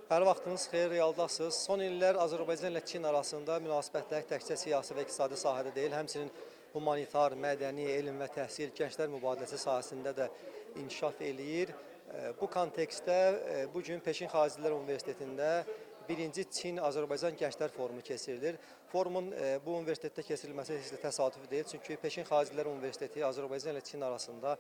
Hər vaxtınız xeyir, realdasınız. Son illər Azərbaycan ilə Çin arasında münasibətlər təkcə siyasi və iqtisadi sahədə deyil, həmçinin humanitar, mədəni, elm və təhsil, gənclər mübadiləsi sahəsində də inkişaf eləyir. Bu kontekstdə bugün Peşin Xaricilər Universitetində birinci Çin-Azərbaycan Gənclər Forumu keçirilir. Forumun bu universitetdə keçirilməsi heç də təsadüfi deyil, çünki Peşin Xaricilər Universiteti Azərbaycan ilə Çin arasında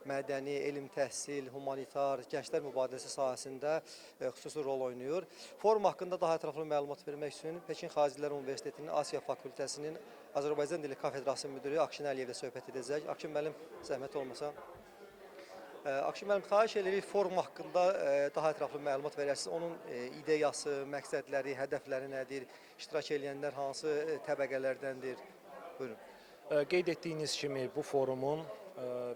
mədəni, elm, təhsil, humanitar, gənclər mübadiləsi sahəsində xüsusi rol oynayır. Forum haqqında daha ətraflı məlumat vermək üçün Peşin Xaricilər Universitetinin Asiya Fakültəsinin Azərbaycan Dili Kafedrası müdürü Akşin Əliyevlə söhbət edəcək. Akşin müəllim, zəhmət olmasa. Akşin müəllim, xahiş edirik forum haqqında daha ətraflı məlumat verərsiniz. Onun ideyası, məqsədləri, hədəfləri nədir? İştirak edənlər hansı təbəqələrdəndir? Buyurun. Qeyd etdiyiniz kimi bu forumun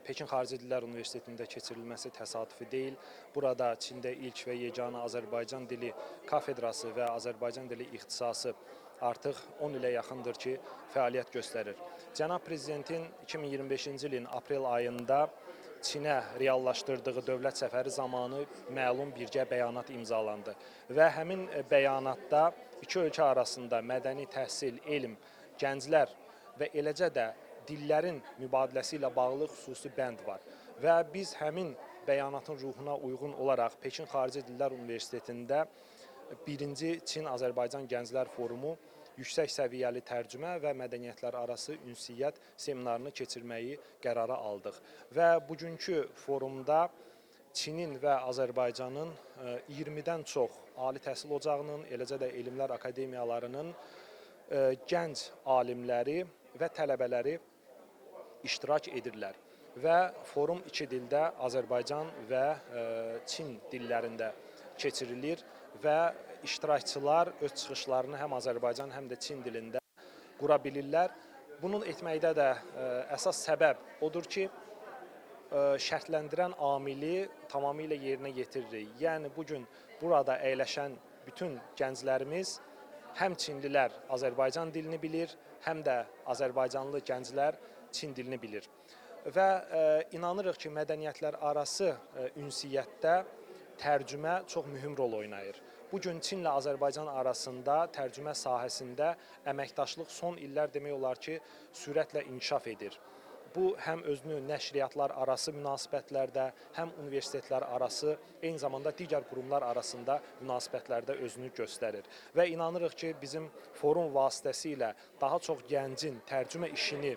Pekin Xarici Dillər Universitetində keçirilməsi təsadüfi deyil. Burada Çində ilk və yeganə Azərbaycan dili kafedrası və Azərbaycan dili ixtisası artıq 10 ilə yaxındır ki, fəaliyyət göstərir. Cənab Prezidentin 2025-ci ilin aprel ayında Çinə reallaşdırdığı dövlət səfəri zamanı məlum birgə bəyanat imzalandı və həmin bəyanatda iki ölkə arasında mədəni təhsil, elm, gənclər və eləcə də dillərin mübadiləsi ilə bağlı xüsusi bənd var. Və biz həmin bəyanatın ruhuna uyğun olaraq Pekin Xarici Dillər Universitetində birinci Çin-Azərbaycan Gənclər Forumu yüksək səviyyəli tərcümə və mədəniyyətlər arası ünsiyyət seminarını keçirməyi qərara aldıq. Və bugünkü forumda Çinin və Azərbaycanın 20-dən çox ali təhsil ocağının, eləcə də elmlər akademiyalarının gənc alimləri və tələbələri iştirak edirlər. Və forum iki dildə Azərbaycan və Çin dillərində keçirilir və iştirakçılar öz çıxışlarını həm Azərbaycan, həm də Çin dilində qura bilirlər. Bunun etməkdə də əsas səbəb odur ki, şərtləndirən amili tamamilə yerinə yetiririk. Yəni, bugün burada əyləşən bütün gənclərimiz həm Çinlilər Azərbaycan dilini bilir, həm də Azərbaycanlı gənclər Çin dilini bilir. Və inanırıq ki, mədəniyyətlər arası ünsiyyətdə tərcümə çox mühüm rol oynayır. Bugün Çinlə Azərbaycan arasında tərcümə sahəsində əməkdaşlıq son illər demək olar ki, sürətlə inkişaf edir. Bu, həm özünü nəşriyyatlar arası münasibətlərdə, həm universitetlər arası, eyni zamanda digər qurumlar arasında münasibətlərdə özünü göstərir. Və inanırıq ki, bizim forum vasitəsilə daha çox gəncin tərcümə işini,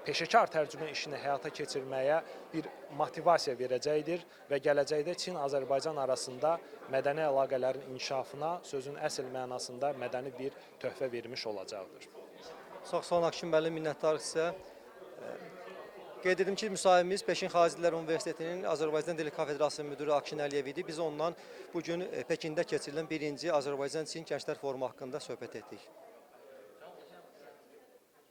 peşəkar tərcümə işini həyata keçirməyə bir motivasiya verəcəkdir və gələcəkdə Çin-Azərbaycan arasında mədəni əlaqələrin inkişafına sözün əsl mənasında mədəni bir töhfə vermiş olacaqdır. Çox sağ olun Akşin müəllim, minnətdarıq sizə. Qeyd edim ki, müsahibimiz Peşin Xaricilər Universitetinin Azərbaycan Dili Kafedrası müdürü Akşin Əliyev idi. Biz ondan bugün Pekində keçirilən birinci Azərbaycan-Çin Gənclər Forumu haqqında söhbət etdik.